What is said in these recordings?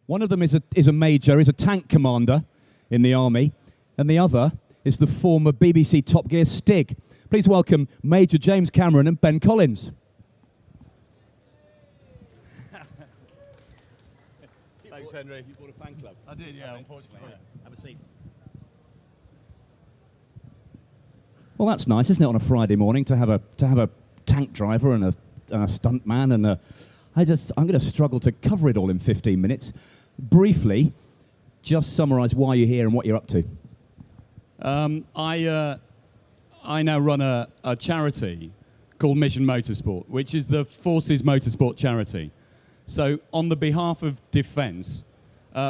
One of them is a major, is a tank commander in the army, and the other is the former BBC Top Gear Stig. Please welcome Major James Cameron and Ben Colins. Thanks, Henry. You bought a fan club. I did, yeah, unfortunately. Yeah. Have a seat. Well, that's nice, isn't it, on a Friday morning to have a tank driver and a stunt man and a. I'm going to struggle to cover it all in 15 minutes. Briefly, just summarise why you're here and what you're up to. I now run a charity called Mission Motorsport, which is the Forces Motorsport charity. So on the behalf of defence,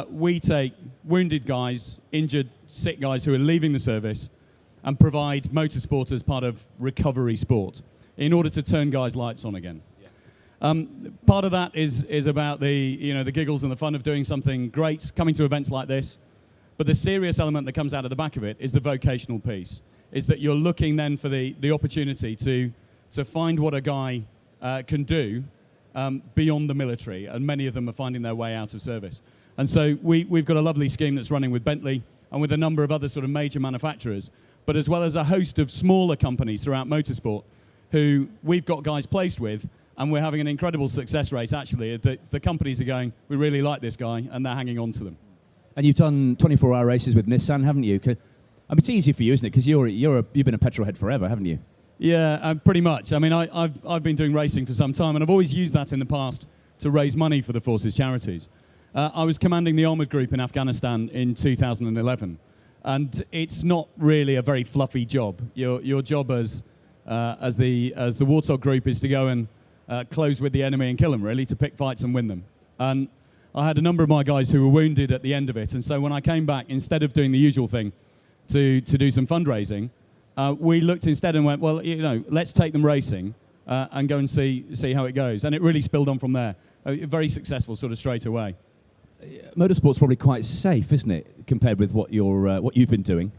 we take wounded guys, injured, sick guys who are leaving the service and provide motorsport as part of recovery sport in order to turn guys' lights on again. Part of that is about the giggles and the fun of doing something great, coming to events like this. But the serious element that comes out of the back of it is the vocational piece, is that you're looking then for the opportunity to find what a guy can do beyond the military, and many of them are finding their way out of service. And so we've got a lovely scheme that's running with Bentley and with a number of other sort of major manufacturers, but as well as a host of smaller companies throughout motorsport who we've got guys placed with, and we're having an incredible success rate, actually. The companies are going, we really like this guy, and they're hanging on to them. And you've done 24-hour races with Nissan, haven't you? I mean, it's easy for you, isn't it? Because you've been a petrol head forever, haven't you? Yeah, pretty much. I mean, I've been doing racing for some time, and I've always used that in the past to raise money for the Forces charities. I was commanding the armoured group in Afghanistan in 2011, and it's not really a very fluffy job. Your job as the Warthog group is to go and close with the enemy and kill them, really, to pick fights and win them. And I had a number of my guys who were wounded at the end of it, and so when I came back, instead of doing the usual thing to do some fundraising, we looked instead and went, well, let's take them racing and go and see how it goes. And it really spilled on from there. Very successful sort of straight away. Motorsport's probably quite safe, isn't it, compared with what you've been doing?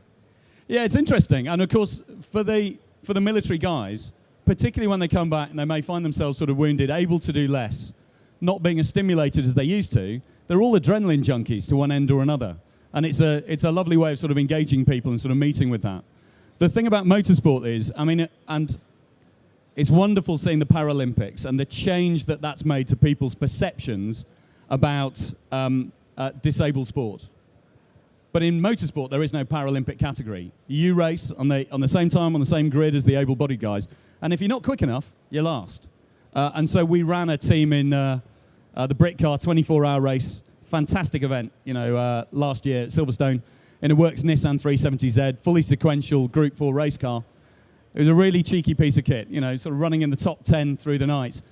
Yeah, it's interesting. And of course, for the military guys, particularly when they come back and they may find themselves sort of wounded, able to do less, not being as stimulated as they used to, they're all adrenaline junkies to one end or another. And it's a lovely way of sort of engaging people and sort of meeting with that. The thing about motorsport is, I mean, and it's wonderful seeing the Paralympics and the change that's made to people's perceptions about disabled sport. But in motorsport, there is no Paralympic category. You race on the same time, on the same grid as the able-bodied guys, and if you're not quick enough, you're last. And so we ran a team in the Britcar 24-hour race, fantastic event, last year at Silverstone, in a works Nissan 370Z, fully sequential Group 4 race car. It was a really cheeky piece of kit, sort of running in the top 10 through the night,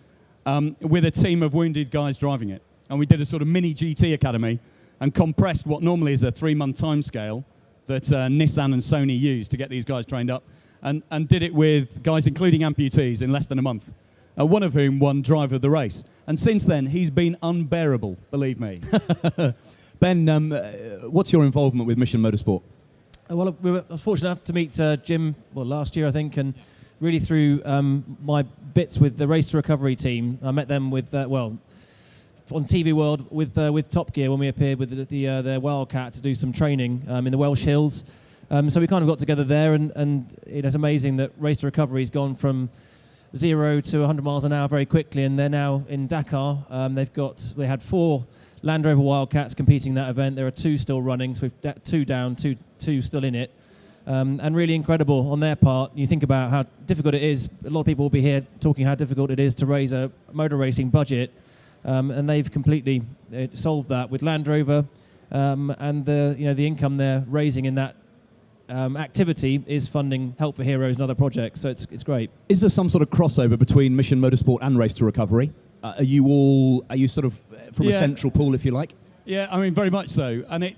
with a team of wounded guys driving it. And we did a sort of mini GT academy and compressed what normally is a 3-month timescale that Nissan and Sony use to get these guys trained up, and did it with guys including amputees in less than a month, one of whom won driver of the race. And since then, he's been unbearable, believe me. Ben, what's your involvement with Mission Motorsport? Well, we were fortunate enough to meet Jim last year, I think, and really through my bits with the Race to Recovery team. I met them with, on TV World with Top Gear when we appeared with the Wildcat to do some training in the Welsh Hills. So we kind of got together there, and it's amazing that Race to Recovery has gone from 0 to 100 miles an hour very quickly, and they're now in Dakar. They had 4 Land Rover Wildcats competing in that event. There are 2 still running, so we've 2 down, two still in it. And really incredible on their part. You think about how difficult it is. A lot of people will be here talking how difficult it is to raise a motor racing budget, and they've completely solved that with Land Rover, and the income they're raising in that activity is funding Help for Heroes and other projects. So it's great. Is there some sort of crossover between Mission Motorsport and Race to Recovery? Are you sort of from a central pool, if you like? Yeah, I mean, very much so. And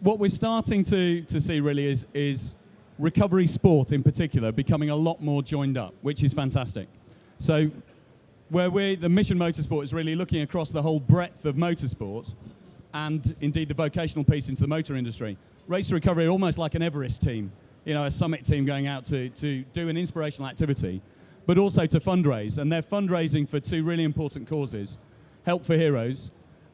what we're starting to see really is recovery sport in particular becoming a lot more joined up, which is fantastic. So where the Mission Motorsport is really looking across the whole breadth of motorsport and indeed the vocational piece into the motor industry. Race to Recovery are almost like an Everest team, a summit team going out to do an inspirational activity, but also to fundraise. And they're fundraising for 2 really important causes: Help for Heroes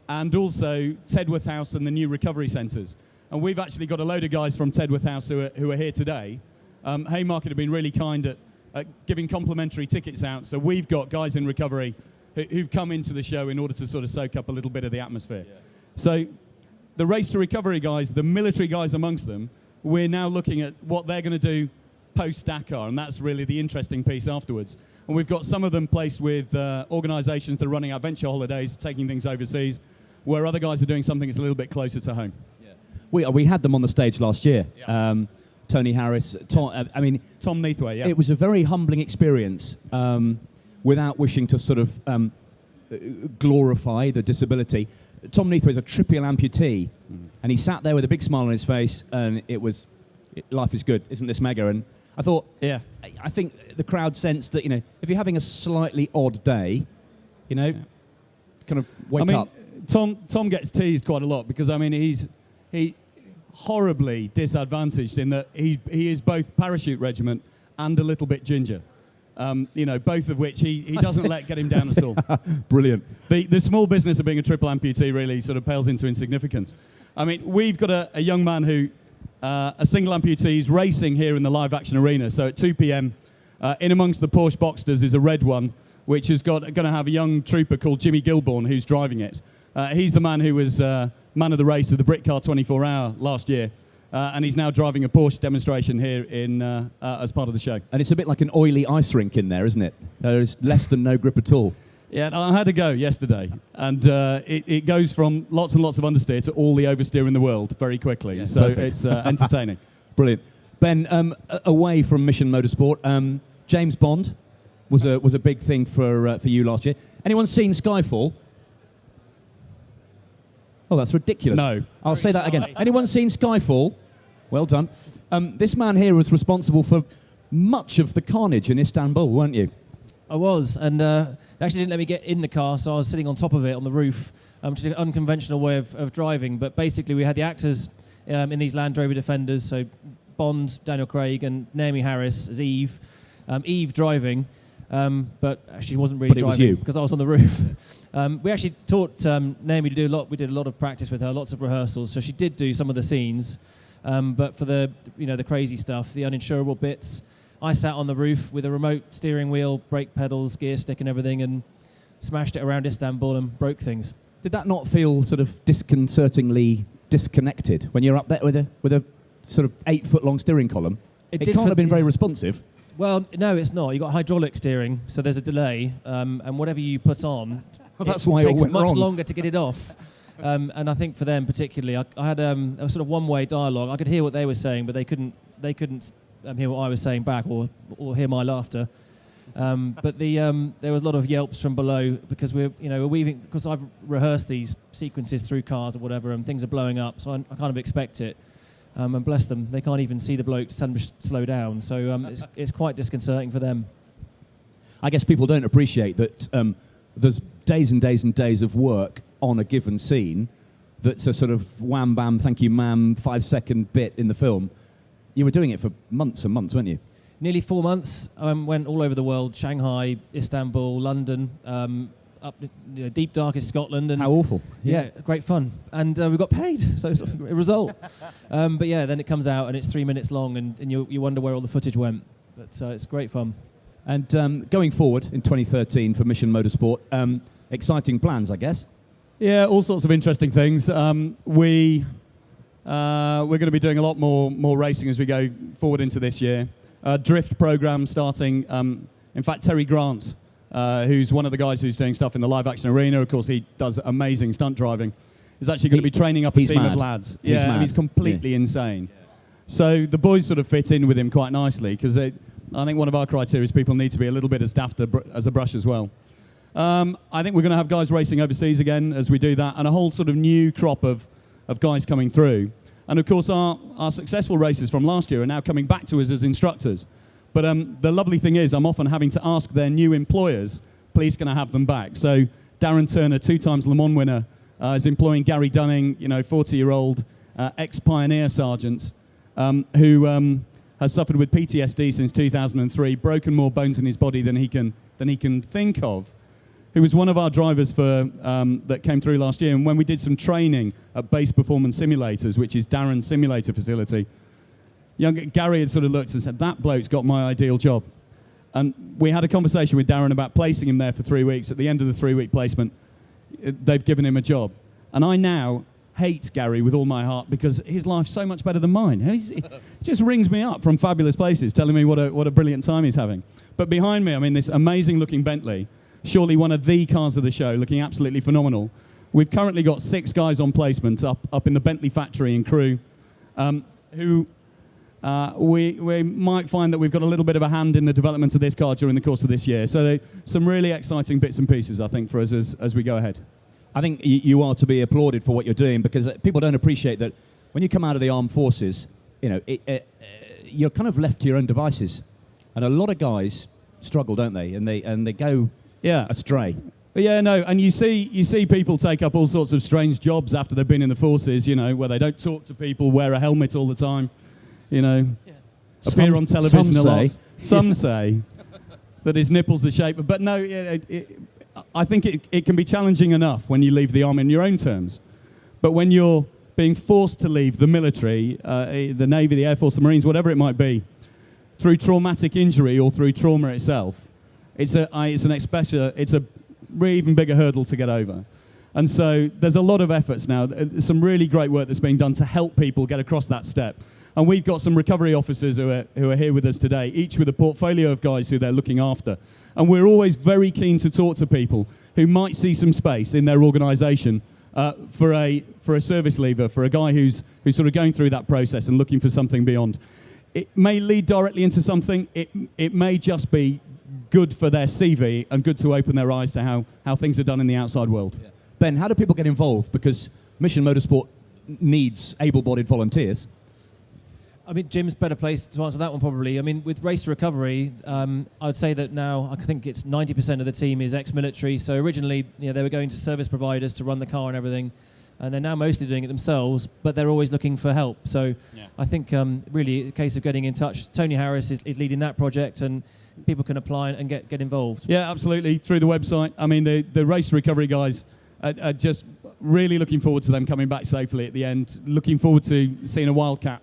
and also Tedworth House and the new recovery centres. And we've actually got a load of guys from Tedworth House who are here today. Haymarket have been really kind at giving complimentary tickets out, so we've got guys in recovery who've come into the show in order to sort of soak up a little bit of the atmosphere. Yeah. So the race to recovery guys, the military guys amongst them, we're now looking at what they're going to do post-Dakar, and that's really the interesting piece afterwards. And we've got some of them placed with organisations that are running adventure holidays, taking things overseas, where other guys are doing something that's a little bit closer to home. Yeah. We had them on the stage last year. Yeah. Tony Harris, Tom Neathway, yeah. It was a very humbling experience, without wishing to sort of glorify the disability. Tom Neathway is a triple amputee, and he sat there with a big smile on his face, and life is good, isn't this mega? And I thought, yeah, I think the crowd sensed that, if you're having a slightly odd day, kind of wake up. Tom gets teased quite a lot because he's horribly disadvantaged in that he is both parachute regiment and a little bit ginger. Both of which he doesn't let get him down at all. Brilliant. The small business of being a triple amputee really sort of pales into insignificance. We've got a young man who, a single amputee, is racing here in the live action arena. So at 2 p.m, in amongst the Porsche Boxsters is a red one, which is going to have a young trooper called Jimmy Gilbourne who's driving it. He's the man who was man of the race of the Britcar 24-hour last year. And he's now driving a Porsche demonstration here as part of the show. And it's a bit like an oily ice rink in there, isn't it? There's less than no grip at all. Yeah, I had to go yesterday, and it goes from lots and lots of understeer to all the oversteer in the world very quickly. Yeah, so perfect. It's entertaining. Brilliant. Ben, away from Mission Motorsport, James Bond was a big thing for you last year. Anyone seen Skyfall? Oh, that's ridiculous. No. I'll say that again. Anyone seen Skyfall? Well done. This man here was responsible for much of the carnage in Istanbul, weren't you? I was, and they actually didn't let me get in the car, so I was sitting on top of it on the roof, which is an unconventional way of driving. But basically, we had the actors in these Land Rover Defenders, so Bond, Daniel Craig, and Naomi Harris as Eve. Eve driving, but she wasn't really driving because I was on the roof. We actually taught Naomi to do a lot. We did a lot of practice with her, lots of rehearsals. So she did do some of the scenes, but for the crazy stuff, the uninsurable bits, I sat on the roof with a remote steering wheel, brake pedals, gear stick, and everything, and smashed it around Istanbul and broke things. Did that not feel sort of disconcertingly disconnected when you're up there with a sort of 8-foot-long steering column? It can't have been very responsive. Well, no, it's not. You've got hydraulic steering, so there's a delay, and whatever you put on, that's why it takes went much wrong. longer to get it off. And I think for them particularly, I had a sort of one-way dialogue. I could hear what they were saying, but they couldn't hear what I was saying back or hear my laughter. But there was a lot of yelps from below because we're weaving, because I've rehearsed these sequences through cars or whatever, and things are blowing up, so I kind of expect it. And bless them, they can't even see the bloke to tell them to slow down. So it's quite disconcerting for them. I guess people don't appreciate that there's days and days and days of work on a given scene that's a sort of wham, bam, thank you, ma'am, 5-second bit in the film. You were doing it for months and months, weren't you? Nearly 4 months. Went all over the world, Shanghai, Istanbul, London, up deep darkest Scotland. And how awful. Yeah, great fun. And we got paid, so it's a result. But yeah, then it comes out and it's 3 minutes long, and you wonder where all the footage went. But it's great fun. And going forward in 2013 for Mission Motorsport, exciting plans, I guess? Yeah, all sorts of interesting things. We're going to be doing a lot more racing as we go forward into this year. Drift program starting. In fact, Terry Grant, who's one of the guys who's doing stuff in the live action arena, of course he does amazing stunt driving, is actually going to be training up a team of lads. And he's completely insane. Yeah. So the boys sort of fit in with him quite nicely, because I think one of our criteria is people need to be a little bit as daft as a brush as well. I think we're going to have guys racing overseas again as we do that, and a whole sort of new crop of guys coming through. And of course our successful racers from last year are now coming back to us as instructors. But the lovely thing is I'm often having to ask their new employers, please can I have them back? So Darren Turner, 2 times Le Mans winner, is employing Gary Dunning, 40-year-old ex-Pioneer sergeant who has suffered with PTSD since 2003, broken more bones in his body than he can think of. who was one of our drivers for that came through last year. And when we did some training at Base Performance Simulators, which is Darren's simulator facility, young Gary had sort of looked and said, that bloke's got my ideal job. And we had a conversation with Darren about placing him there for 3 weeks. At the end of the 3-week placement, they've given him a job. And I now hate Gary with all my heart because his life's so much better than mine. He just rings me up from fabulous places telling me what a brilliant time he's having. But behind me, I mean, this amazing looking Bentley, surely one of the cars of the show, looking absolutely phenomenal. We've currently got 6 guys on placement up in the Bentley factory and crew who we might find that we've got a little bit of a hand in the development of this car during the course of this year. So some really exciting bits and pieces, I think, for us as we go ahead. I think you are to be applauded for what you're doing, because people don't appreciate that when you come out of the armed forces, you know, you're kind of left to your own devices, and a lot of guys struggle, don't they? And they go astray. Yeah, no, and you see people take up all sorts of strange jobs after they've been in the forces, you know, where they don't talk to people, wear a helmet all the time, you know, appear on television a lot. Some say that his nipple's the shape, but no, I think it can be challenging enough when you leave the army in your own terms. But when you're being forced to leave the military, the Navy, the Air Force, the Marines, whatever it might be, through traumatic injury or through trauma itself, it's a even bigger hurdle to get over. And so there's a lot of efforts now, some really great work that's being done to help people get across that step. And we've got some recovery officers who are here with us today, each with a portfolio of guys who they're looking after. And we're always very keen to talk to people who might see some space in their organisation for a service leaver, for a guy who's sort of going through that process and looking for something beyond. It may lead directly into something. It may just be good for their CV and good to open their eyes to how things are done in the outside world. Yeah. Ben, how do people get involved? Because Mission Motorsport needs able-bodied volunteers. I mean, Jim's better placed to answer that one probably. I mean, with Race to Recovery, I would say that now I think it's 90% of the team is ex-military. So originally, they were going to service providers to run the car and everything, and they're now mostly doing it themselves, but they're always looking for help. So I think really a case of getting in touch. Tony Harris is leading that project, and people can apply and get involved. Yeah, absolutely, through the website. I mean, the Race to Recovery guys are just really looking forward to them coming back safely at the end. Looking forward to seeing a Wildcat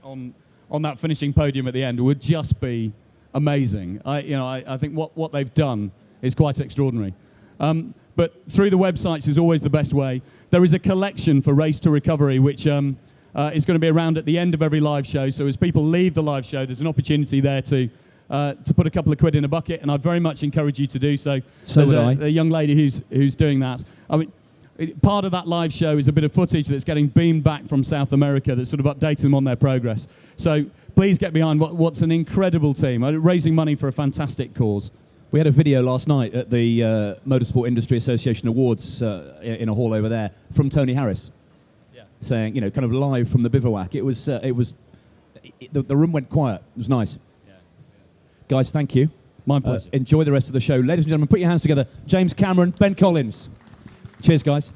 on that finishing podium at the end would just be amazing. I think what they've done is quite extraordinary. But through the websites is always the best way. There is a collection for Race to Recovery, which is going to be around at the end of every live show. So as people leave the live show, there's an opportunity there to put a couple of quid in a bucket, and I'd very much encourage you to do so. So there's a young lady who's doing that. I mean, part of that live show is a bit of footage that's getting beamed back from South America that's sort of updating them on their progress. So please get behind what's an incredible team, raising money for a fantastic cause. We had a video last night at the Motorsport Industry Association Awards in a hall over there from Tony Harris, saying, kind of live from the bivouac. The room went quiet. It was nice. Guys, thank you. My pleasure. Enjoy the rest of the show. Ladies and gentlemen, put your hands together. James Cameron, Ben Colins. Cheers, guys.